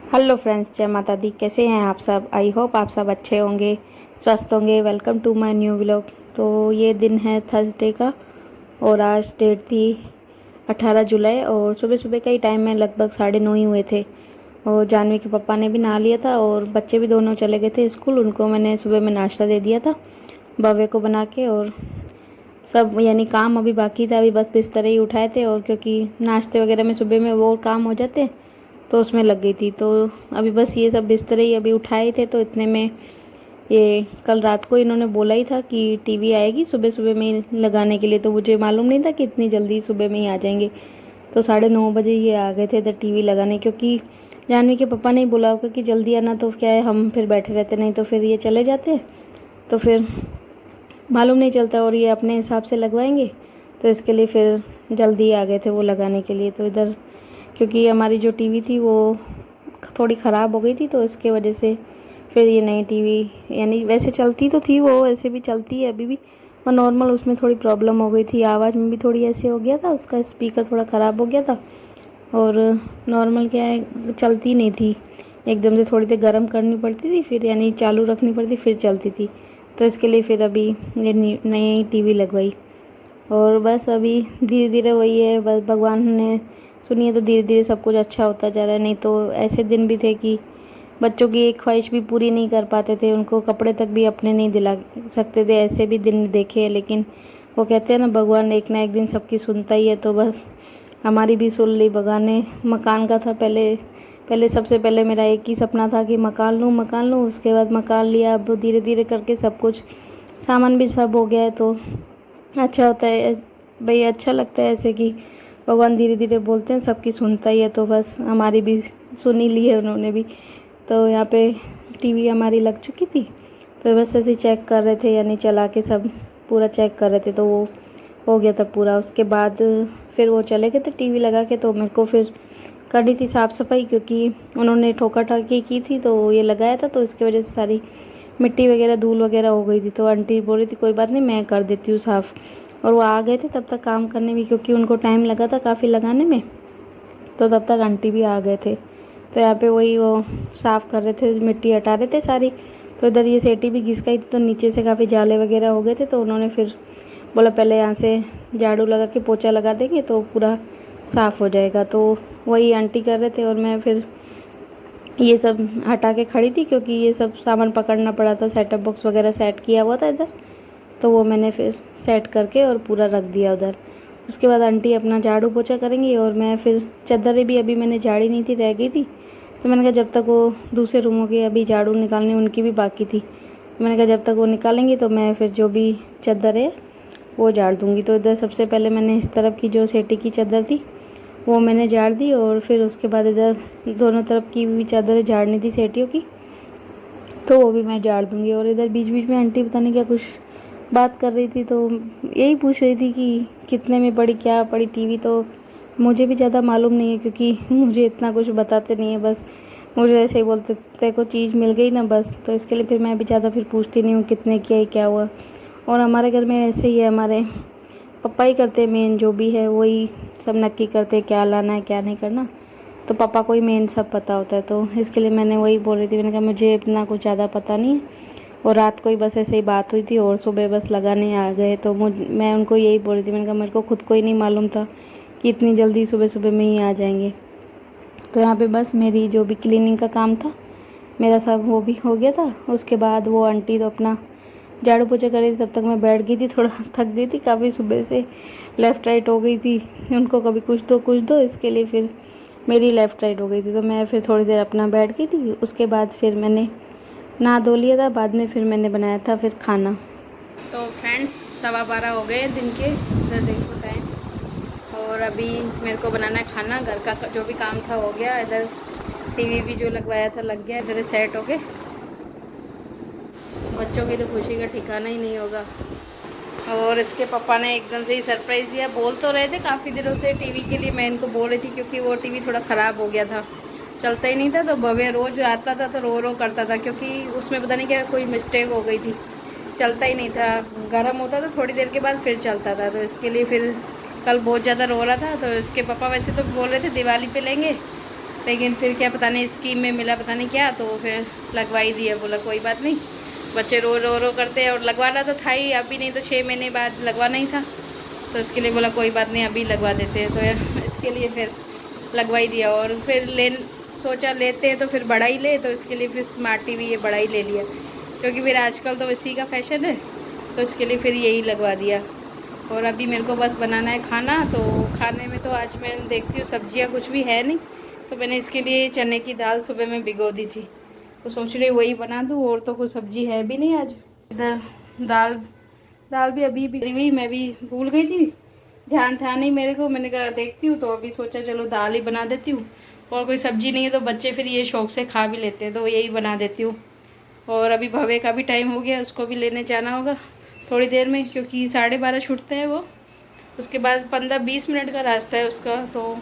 Hello friends, जय माता दी। कैसे हैं आप सब? आई होप आप सब अच्छे होंगे, स्वस्थ होंगे। Welcome to my new vlog. तो ये दिन है थर्सडे का और आज डेट थी 18 जुलाई और सुबह सुबह का ही टाइम है, लगभग 9:30 ही हुए थे। और जानवी के पापा ने भी नहा लिया था और बच्चे भी दोनों चले गए थे स्कूल। उनको मैंने सुबह में नाश्ता दे दिया था भव्य को बना के, और सब यानी काम अभी बाकी था। अभी बस बिस्तर ही उठाए थे, और क्योंकि नाश्ते वगैरह में सुबह में वो काम हो जाते हैं तो उसमें लग गई थी। तो अभी बस ये सब बिस्तर ही अभी उठाए थे। तो इतने में ये कल रात को इन्होंने बोला ही था कि टीवी आएगी सुबह सुबह में लगाने के लिए, तो मुझे मालूम नहीं था कि इतनी जल्दी सुबह में ही आ जाएंगे। तो 9:30 बजे ये आ गए थे इधर टीवी लगाने, क्योंकि जानवी के पापा ने ही बोला होगा कि जल्दी आना, तो क्या है हम फिर बैठे रहते, नहीं तो फिर ये चले जाते तो फिर मालूम नहीं चलता, और ये अपने हिसाब से लगवाएंगे। तो इसके लिए फिर जल्दी आ गए थे वो लगाने के लिए। तो इधर क्योंकि हमारी जो टीवी थी वो थोड़ी ख़राब हो गई थी, तो इसके वजह से फिर ये नई टीवी, यानी वैसे चलती तो थी वो, ऐसे भी चलती है अभी भी, पर नॉर्मल उसमें थोड़ी प्रॉब्लम हो गई थी। आवाज़ में भी थोड़ी ऐसे हो गया था, उसका स्पीकर थोड़ा ख़राब हो गया था। और नॉर्मल क्या है, चलती नहीं थी, एकदम से थोड़ी देर गर्म करनी पड़ती थी, फिर यानी चालू रखनी पड़ती फिर चलती थी। तो इसके लिए फिर अभी ये नई टीवी लगवाई। और बस अभी धीरे धीरे वही है, बस भगवान ने सुनिए तो धीरे धीरे सब कुछ अच्छा होता जा रहा है। नहीं तो ऐसे दिन भी थे कि बच्चों की एक ख्वाहिश भी पूरी नहीं कर पाते थे, उनको कपड़े तक भी अपने नहीं दिला सकते थे। ऐसे भी दिन देखे हैं, लेकिन वो कहते हैं ना, भगवान एक ना एक दिन सबकी सुनता ही है। तो बस हमारी भी सुन ली भगवान ने। मकान का था पहले पहले सबसे पहले मेरा एक ही सपना था कि मकान लूँ। उसके बाद मकान लिया, अब धीरे धीरे करके सब कुछ सामान भी सब हो गया है। तो अच्छा होता है भाई, अच्छा लगता है ऐसे कि भगवान धीरे धीरे बोलते हैं, सबकी सुनता ही है। तो बस हमारी भी सुन ही ली है उन्होंने भी। तो यहाँ पे टीवी हमारी लग चुकी थी, तो बस ऐसे चेक कर रहे थे, यानी चला के सब पूरा चेक कर रहे थे। तो वो हो गया था पूरा। उसके बाद फिर वो चले गए थे टीवी लगा के। तो मेरे को फिर करनी थी साफ़ सफाई, क्योंकि उन्होंने ठोका ठाकी की थी तो ये लगाया था, तो इसकी वजह से सारी मिट्टी वगैरह धूल वगैरह हो गई थी। तो आंटी बोल रही थी कोई बात नहीं, मैं कर देती हूँ साफ़। और वो आ गए थे तब तक काम करने में, क्योंकि उनको टाइम लगा था काफ़ी लगाने में। तो तब तक आंटी भी आ गए थे। तो यहाँ पे वही वो साफ़ कर रहे थे, मिट्टी हटा रहे थे सारी। तो इधर ये सेटी भी घिस गई थी, तो नीचे से काफ़ी जाले वगैरह हो गए थे। तो उन्होंने फिर बोला पहले यहाँ से झाड़ू लगा के पोछा लगा देंगे तो पूरा साफ़ हो जाएगा। तो वही आंटी कर रहे थे और मैं फिर ये सब हटा के खड़ी थी, क्योंकि ये सब सामान पकड़ना पड़ा था। सेटअप बॉक्स वगैरह सेट किया हुआ था इधर, तो वो मैंने फिर सेट करके और पूरा रख दिया उधर। उसके बाद आंटी अपना झाड़ू पोछा करेंगी और मैं फिर चादरें भी अभी मैंने झाड़ी नहीं थी, रह गई थी। तो मैंने कहा जब तक वो दूसरे रूमों के अभी झाड़ू निकालने उनकी भी बाकी थी, तो मैंने कहा जब तक वो निकालेंगी तो मैं फिर जो भी चादर है वो झाड़ दूँगी। तो इधर सबसे पहले मैंने इस तरफ की जो सेटी की चादर थी वो मैंने झाड़ दी, और फिर उसके बाद इधर दोनों तरफ की भी चादरें झाड़नी थी सेटियों की, तो वो भी मैं झाड़ दूँगी। और इधर बीच बीच में आंटी पता नहीं क्या कुछ बात कर रही थी, तो यही पूछ रही थी कि कितने में पड़ी, क्या पड़ी टीवी। तो मुझे भी ज़्यादा मालूम नहीं है, क्योंकि मुझे इतना कुछ बताते नहीं है। बस मुझे ऐसे ही बोलते तेरे को चीज़ मिल गई ना बस, तो इसके लिए फिर मैं भी ज़्यादा फिर पूछती नहीं हूँ कितने की है क्या हुआ। और हमारे घर में ऐसे ही है, हमारे पापा ही करते हैं मेन, जो भी है वही सब नक्की करते हैं क्या लाना है क्या नहीं करना। तो पापा को ही मेन सब पता होता है। तो इसके लिए मैंने वही बोल रही थी, मैंने कहा मुझे इतना कुछ ज़्यादा पता नहीं है। और रात को ही बस ऐसे ही बात हुई थी और सुबह बस लगाने आ गए। तो मैं उनको यही बोल रही थी, मैंने कहा मेरे को खुद को ही नहीं मालूम था कि इतनी जल्दी सुबह सुबह में ही आ जाएंगे। तो यहाँ पे बस मेरी जो भी क्लीनिंग का काम था मेरा सब वो भी हो गया था। उसके बाद वो आंटी तो अपना झाड़ू पोछा कर रही थी, तब तक मैं बैठ गई थी, थोड़ा थक गई थी काफ़ी, सुबह से लेफ़्ट राइट हो गई थी उनको, कभी कुछ दो, इसके लिए फिर मेरी लेफ़्ट राइट हो गई थी। तो मैं फिर थोड़ी देर अपना बैठ गई थी। उसके बाद फिर मैंने नहा धो लिया था, बाद में फिर मैंने बनाया था फिर खाना। तो फ्रेंड्स 12:15 हो गए दिन के, इधर देखो टाइम। और अभी मेरे को बनाना है खाना, घर का जो भी काम था हो गया। इधर टीवी भी जो लगवाया था लग गया, इधर सेट हो गए। बच्चों की तो खुशी का ठिकाना ही नहीं होगा। और इसके पापा ने एकदम से ही सरप्राइज़ दिया। बोल तो रहे थे काफ़ी दिनों से टीवी के लिए, मैं इनको बोल रही थी, क्योंकि वो टीवी थोड़ा ख़राब हो गया था, चलता ही नहीं था। तो भव्य रोज़ आता था तो रो रो करता था, क्योंकि उसमें पता नहीं क्या कोई मिस्टेक हो गई थी, चलता ही नहीं था। गर्म होता था थोड़ी देर के बाद फिर चलता था। तो इसके लिए फिर कल बहुत ज़्यादा रो रहा था। तो इसके पापा वैसे तो बोल रहे थे दिवाली पे लेंगे, लेकिन फिर क्या पता नहीं स्कीम में मिला पता नहीं क्या, तो फिर लगवा ही दिया। बोला कोई बात नहीं, बच्चे रो रो रो करते हैं और लगवाना तो था ही, अभी नहीं तो 6 महीने बाद लगवाना ही था। तो इसके लिए बोला कोई बात नहीं अभी लगवा देते हैं, तो इसके लिए फिर लगवा ही दिया। और फिर सोचा लेते हैं तो फिर बड़ा ही ले, तो इसके लिए फिर स्मार्ट टीवी ये बड़ा ही ले लिया, क्योंकि फिर आजकल तो इसी का फैशन है, तो इसके लिए फिर यही लगवा दिया। और अभी मेरे को बस बनाना है खाना, तो खाने में तो आज मैं देखती हूँ सब्जियाँ कुछ भी है नहीं, तो मैंने इसके लिए चने की दाल सुबह में भिगो दी थी, तो सोच रही वही बना दूँ, और तो कुछ सब्जी है भी नहीं आज। इधर दाल दाल भी अभी भिगी हुई, मैं भी भूल गई थी, ध्यान था नहीं मेरे को, मैंने कहा देखती हूँ, तो अभी सोचा चलो दाल ही बना देती हूँ। और कोई सब्जी नहीं है तो बच्चे फिर ये शौक से खा भी लेते हैं, तो यही बना देती हूँ। और अभी भवे का भी टाइम हो गया, उसको भी लेने जाना होगा थोड़ी देर में, क्योंकि 12:30 छूटते हैं वो। उसके बाद 15-20 मिनट का रास्ता है उसका, तो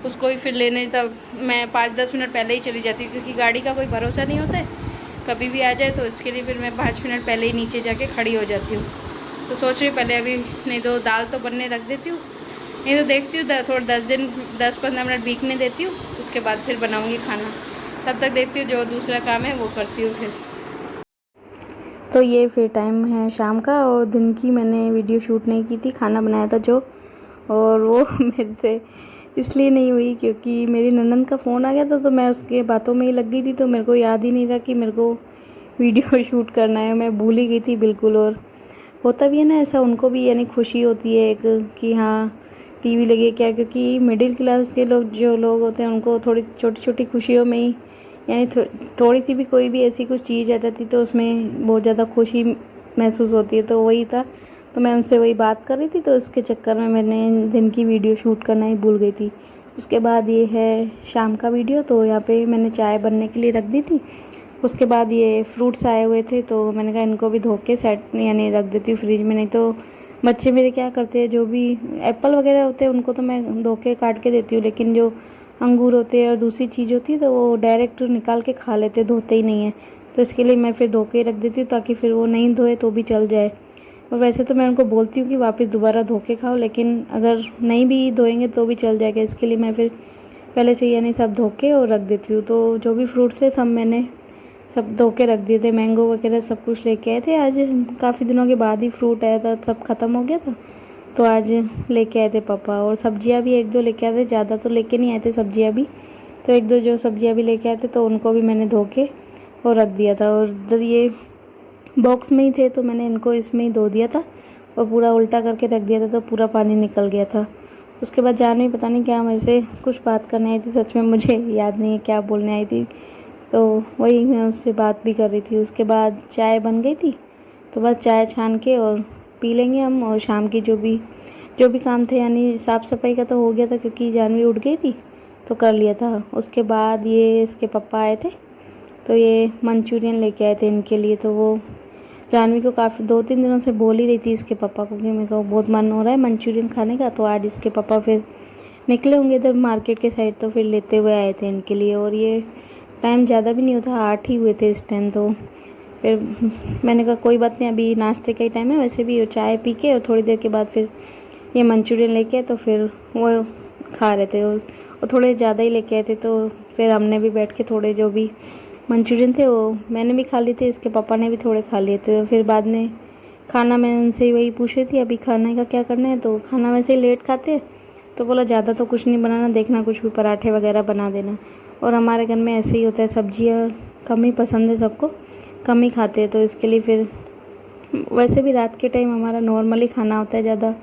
उसको ही फिर लेने, तब मैं 5-10 मिनट पहले ही चली जाती हूँ, क्योंकि गाड़ी का कोई भरोसा नहीं होता है, कभी भी आ जाए। तो इसके लिए फिर मैं 5 मिनट पहले ही नीचे जाके खड़ी हो जाती हूँ। तो सोच रही पहले अभी, नहीं तो दाल तो बनने रख देती हूँ, नहीं तो देखती हूँ थोड़ा 10-15 मिनट भीगने देती हूँ, उसके बाद फिर बनाऊँगी खाना। तब तक देखती हूँ जो दूसरा काम है वो करती हूँ फिर। तो ये फिर टाइम है शाम का, और दिन की मैंने वीडियो शूट नहीं की थी, खाना बनाया था जो, और वो मेरे से इसलिए नहीं हुई क्योंकि मेरी ननद का फ़ोन आ गया था, तो मैं उसके बातों में ही लग गई थी, तो मेरे को याद ही नहीं रहा कि मेरे को वीडियो शूट करना है, मैं भूल ही गई थी बिल्कुल। और होता भी है ना ऐसा, उनको भी यानी खुशी होती है एक कि हाँ टीवी लगी क्या, क्योंकि मिडिल क्लास के लोग जो लोग होते हैं उनको थोड़ी छोटी छोटी खुशियों में ही, यानी थोड़ी सी भी कोई भी ऐसी कुछ चीज़ आ जाती तो उसमें बहुत ज़्यादा खुशी महसूस होती है। तो वही था, तो मैं उनसे वही बात कर रही थी, तो इसके चक्कर में मैंने दिन की वीडियो शूट करना ही भूल गई थी। उसके बाद ये है शाम का वीडियो, तो यहाँ पे मैंने चाय बनने के लिए रख दी थी। उसके बाद ये फ्रूट्स आए हुए थे, तो मैंने कहा इनको भी धो के सेट यानी रख देती हूँ फ्रिज में, नहीं तो बच्चे मेरे क्या करते हैं, जो भी एप्पल वगैरह होते हैं उनको तो मैं धो के काट के देती हूँ, लेकिन जो अंगूर होते हैं और दूसरी चीज़ होती है तो वो डायरेक्ट निकाल के खा लेते, धोते ही नहीं है। तो इसके लिए मैं फिर धो के रख देती हूँ, ताकि फिर वो नहीं धोए तो भी चल जाए। और वैसे तो मैं उनको बोलती हूँ कि वापस दोबारा धो के खाओ, लेकिन अगर नहीं भी धोएंगे तो भी चल जाएगा, इसके लिए मैं फिर पहले से यानी सब धो के और रख देती हूँ। तो जो भी फ्रूट्स थे सब मैंने सब धो के रख दिए थे, मैंगो वगैरह सब कुछ लेके आए थे, आज काफ़ी दिनों के बाद ही फ्रूट आया था, सब ख़त्म हो गया था, तो आज लेके आए थे पापा। और सब्जियां भी 1-2 लेके आए थे, ज़्यादा तो लेके नहीं आए थे सब्जियां भी, तो 1-2 जो सब्जियां भी लेके आए थे तो उनको भी मैंने धो के और रख दिया था। और इधर ये बॉक्स में ही थे तो मैंने इनको इसमें ही धो दिया था और पूरा उल्टा करके रख दिया था, तो पूरा पानी निकल गया था। उसके बाद जानवी पता नहीं क्या मेरे से कुछ बात करने आई थी, सच में मुझे याद नहीं है क्या बोलने आई थी, तो वही मैं उससे बात भी कर रही थी। उसके बाद चाय बन गई थी, तो बस चाय छान के और पी लेंगे हम, और शाम की जो भी काम थे, यानी साफ़ सफाई का तो हो गया था क्योंकि जानवी उठ गई थी तो कर लिया था। उसके बाद ये इसके पापा आए थे, तो ये मंचूरियन लेके आए थे इनके लिए, तो वो जानवी को काफ़ी 2-3 दिनों से बोल ही रही थी इसके पापा को कि मेरे को बहुत मन हो रहा है मंचूरियन खाने का, तो आज इसके पापा फिर निकले होंगे इधर मार्केट के साइड, तो फिर लेते हुए आए थे इनके लिए। और ये टाइम ज़्यादा भी नहीं होता, 8 ही हुए थे इस टाइम, तो फिर मैंने कहा कोई बात नहीं, अभी नाश्ते का ही टाइम है, वैसे भी चाय पी के और थोड़ी देर के बाद फिर ये मंचूरियन लेके, तो फिर वो खा रहे थे, और थोड़े ज़्यादा ही लेके आए थे, तो फिर हमने भी बैठ के थोड़े जो भी मंचूरियन थे वो मैंने भी खा लिए थे, इसके पापा ने भी थोड़े खा लिए थे। फिर बाद में खाना मैं उनसे वही पूछ रही थी अभी खाने का क्या करना है, तो खाना वैसे ही लेट खाते हैं, तो बोला ज़्यादा तो कुछ नहीं बनाना, देखना कुछ भी पराठे वगैरह बना देना। और हमारे घर में ऐसे ही होता है, सब्जियाँ कम ही पसंद है सबको, कम ही खाते हैं, तो इसके लिए फिर वैसे भी रात के टाइम हमारा नॉर्मली खाना होता है ज़्यादा,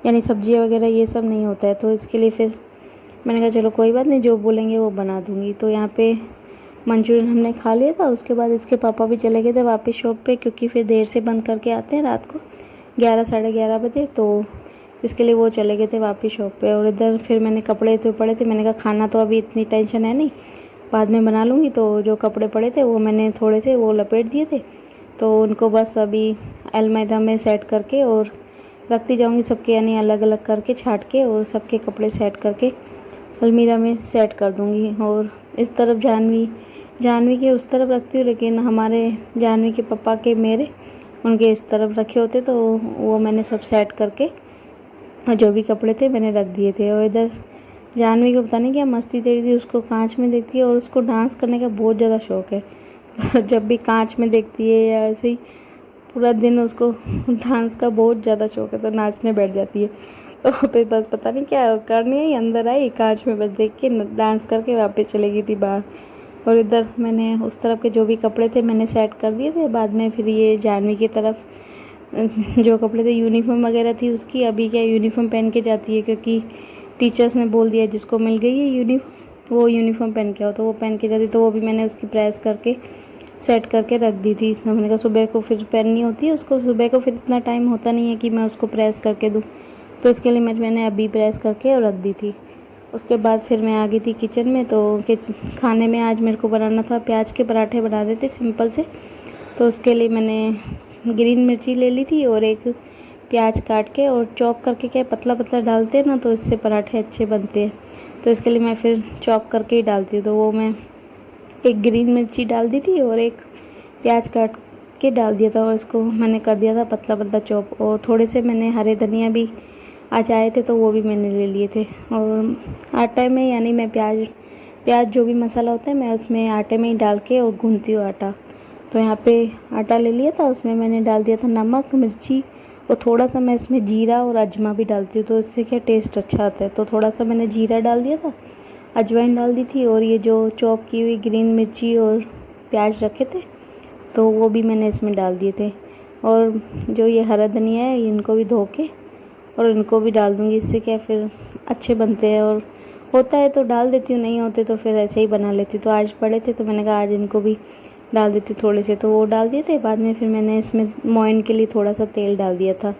यानी सब्जियाँ वगैरह ये सब नहीं होता है, तो इसके लिए फिर मैंने कहा चलो कोई बात नहीं, जो बोलेंगे वो बना दूँगी। तो यहाँ पे मंचूरियन हमने खा लिया था, उसके बाद इसके पापा भी चले गए थे वापस शॉप पे, क्योंकि फिर देर से बंद करके आते हैं रात को 11-11:30 बजे, तो इसके लिए वो चले गए थे वापस शॉप पे। और इधर फिर मैंने कपड़े तो पड़े थे, मैंने कहा खाना तो अभी इतनी टेंशन है नहीं, बाद में बना लूँगी, तो जो कपड़े पड़े थे वो मैंने थोड़े से वो लपेट दिए थे, तो उनको बस अभी अलमीरा में सेट करके और रखती जाऊँगी सबके, यानी अलग अलग करके छाट के और सबके कपड़े सेट करके अलमीरा में सेट कर दूँगी। और इस तरफ जानवी के उस तरफ रखती हूँ, लेकिन हमारे जानवी के पापा के मेरे उनके इस तरफ रखे होते, तो वो मैंने सब सेट करके जो भी कपड़े थे मैंने रख दिए थे। और इधर जानवी को पता नहीं क्या मस्ती चढ़ी थी, उसको कांच में देखती है और उसको डांस करने का बहुत ज़्यादा शौक है। तो जब भी कांच में देखती है या ऐसे ही पूरा दिन उसको डांस का बहुत ज़्यादा शौक है, तो नाचने बैठ जाती है। तो फिर बस पता नहीं क्या करनी है, अंदर आई कांच में बस देख के डांस करके वापस चली गई थी बाहर। और इधर मैंने उस तरफ के जो भी कपड़े थे मैंने सेट कर दिए थे। बाद में फिर ये जानवी की तरफ जो कपड़े थे, यूनिफॉर्म वगैरह थी उसकी, अभी क्या यूनिफॉर्म पहन के जाती है क्योंकि टीचर्स ने बोल दिया जिसको मिल गई है यूनिफॉर्म वो यूनिफॉर्म पहन के आओ, तो वो पहन के जाती। तो वो भी मैंने उसकी प्रेस करके सेट करके रख दी थी। तो मैंने कहा सुबह को फिर पहननी होती है उसको, सुबह को फिर इतना टाइम होता नहीं है कि मैं उसको प्रेस करके दूँ, तो इसके लिए मैंने अभी प्रेस करके और रख दी थी। उसके बाद फिर मैं आ गई थी किचन में। तो खाने में आज मेरे को बनाना था प्याज के पराठे बनाने थे सिंपल से। तो उसके लिए मैंने ग्रीन मिर्ची ले ली थी और एक प्याज काट के और चॉप करके, क्या पतला पतला डालते हैं ना तो इससे पराठे अच्छे बनते हैं। तो इसके लिए मैं फिर चॉप करके ही डालती हूँ। तो वो मैं एक ग्रीन मिर्ची डाल दी थी और एक प्याज काट के डाल दिया था और इसको मैंने कर दिया था पतला पतला चॉप। और थोड़े से मैंने हरे धनिया भी आज आए थे तो वो भी मैंने ले लिए थे। और आटे में यानी मैं प्याज जो भी मसाला होता है मैं उसमें आटे में ही डाल के और गूंथती हूँ आटा। तो यहाँ पे आटा ले लिया था, उसमें मैंने डाल दिया था नमक, मिर्ची और थोड़ा सा मैं इसमें जीरा और अजमा भी डालती हूँ, तो इससे क्या टेस्ट अच्छा आता है। तो थोड़ा सा मैंने जीरा डाल दिया था, अजवाइन डाल दी थी और ये जो चॉप की हुई ग्रीन मिर्ची और प्याज रखे थे तो वो भी मैंने इसमें डाल दिए थे। और जो ये हरा धनिया है इनको भी धो के और इनको भी डाल दूँगी, इससे क्या फिर अच्छे बनते हैं। और होता है तो डाल देती हूँ, नहीं होते तो फिर ऐसे ही बना लेती। तो आज पड़े थे तो मैंने कहा आज इनको भी डाल देती थोड़े से, तो वो डाल दिए थे। बाद में फिर मैंने इसमें मोइन के लिए थोड़ा सा तेल डाल दिया था,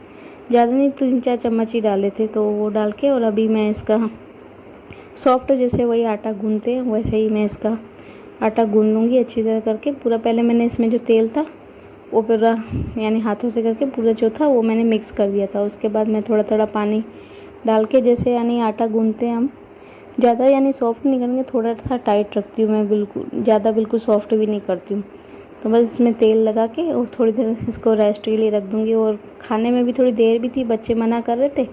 ज़्यादा नहीं 3-4 चम्मच ही डाले थे। तो वो डाल के और अभी मैं इसका सॉफ्ट जैसे वही आटा गूँथते हैं वैसे ही मैं इसका आटा गूँथ लूँगी अच्छी तरह करके पूरा। पहले मैंने इसमें जो तेल था वो पूरा यानी हाथों से करके पूरा जो था वो मैंने मिक्स कर दिया था। उसके बाद मैं थोड़ा थोड़ा पानी डाल के जैसे यानी आटा गूँथते हैं हम, ज़्यादा यानी सॉफ्ट नहीं करेंगे, थोड़ा सा टाइट रखती हूँ मैं, बिल्कुल सॉफ्ट भी नहीं करती हूँ। तो बस इसमें तेल लगा के और थोड़ी देर इसको रेस्ट के लिए रख दूँगी। और खाने में भी थोड़ी देर भी थी, बच्चे मना कर रहे थे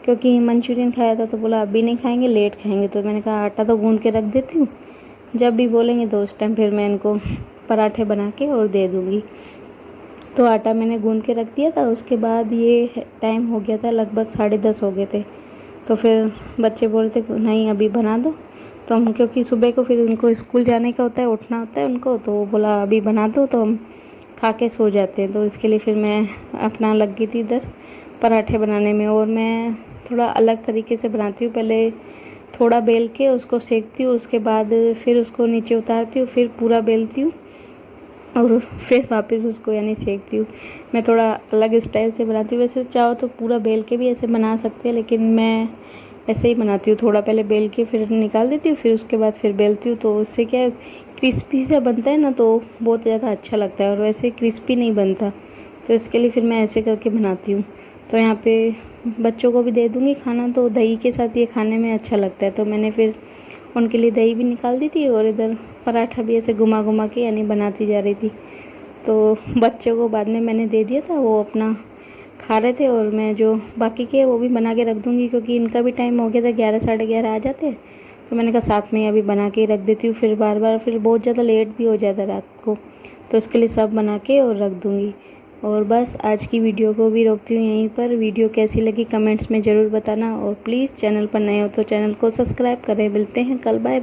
क्योंकि मंचूरियन खाया था तो बोला अभी नहीं खाएंगे लेट खाएंगे। तो मैंने कहा आटा तो गूँथ के रख देती हूँ, जब भी बोलेंगे तो उस टाइम फिर मैं इनको पराठे बना के और दे दूँगी। तो आटा मैंने गूँथ के रख दिया था। उसके बाद ये टाइम हो गया था लगभग 10:30 हो गए थे। तो फिर बच्चे बोल रहे थे नहीं अभी बना दो, तो हम क्योंकि सुबह को फिर उनको स्कूल जाने का होता है, उठना होता है उनको, तो वो बोला अभी बना दो तो हम खा के सो जाते हैं। तो इसके लिए फिर मैं अपना लग गई थी इधर पराठे बनाने में। और मैं थोड़ा अलग तरीके से बनाती हूँ, पहले थोड़ा बेल के उसको सेकती हूँ, उसके बाद फिर उसको नीचे उतारती हूँ, फिर पूरा बेलती हूँ और फिर वापस उसको यानी सेकती हूँ। मैं थोड़ा अलग स्टाइल से बनाती हूँ, वैसे चाहो तो पूरा बेल के भी ऐसे बना सकते हैं, लेकिन मैं ऐसे ही बनाती हूँ, थोड़ा पहले बेल के फिर निकाल देती हूँ, फिर उसके बाद फिर बेलती हूँ। तो उससे क्या है क्रिस्पी सा बनता है ना, तो बहुत ज़्यादा अच्छा लगता है। और वैसे क्रिस्पी नहीं बनता, तो इसके लिए फिर मैं ऐसे करके बनाती हूँ। तो यहाँ पे बच्चों को भी दे दूँगी खाना, तो दही के साथ ये खाने में अच्छा लगता है। तो मैंने फिर उनके लिए दही भी निकाल दी थी और इधर पराठा भी ऐसे घुमा घुमा के यानी बनाती जा रही थी। तो बच्चों को बाद में मैंने दे दिया था, वो अपना खा रहे थे और मैं जो बाकी के वो भी बना के रख दूँगी क्योंकि इनका भी टाइम हो गया था, 11 साढ़े 11 आ जाते हैं। तो मैंने कहा साथ में अभी बना के ही रख देती हूँ, फिर बार बार फिर बहुत ज़्यादा लेट भी हो जाता है रात को। तो इसके लिए सब बना के और रख दूँगी। और बस आज की वीडियो को भी रोकती हूँ यहीं पर। वीडियो कैसी लगी कमेंट्स में ज़रूर बताना और प्लीज़ चैनल पर नए हो तो चैनल को सब्सक्राइब करें। मिलते हैं कल, बाय।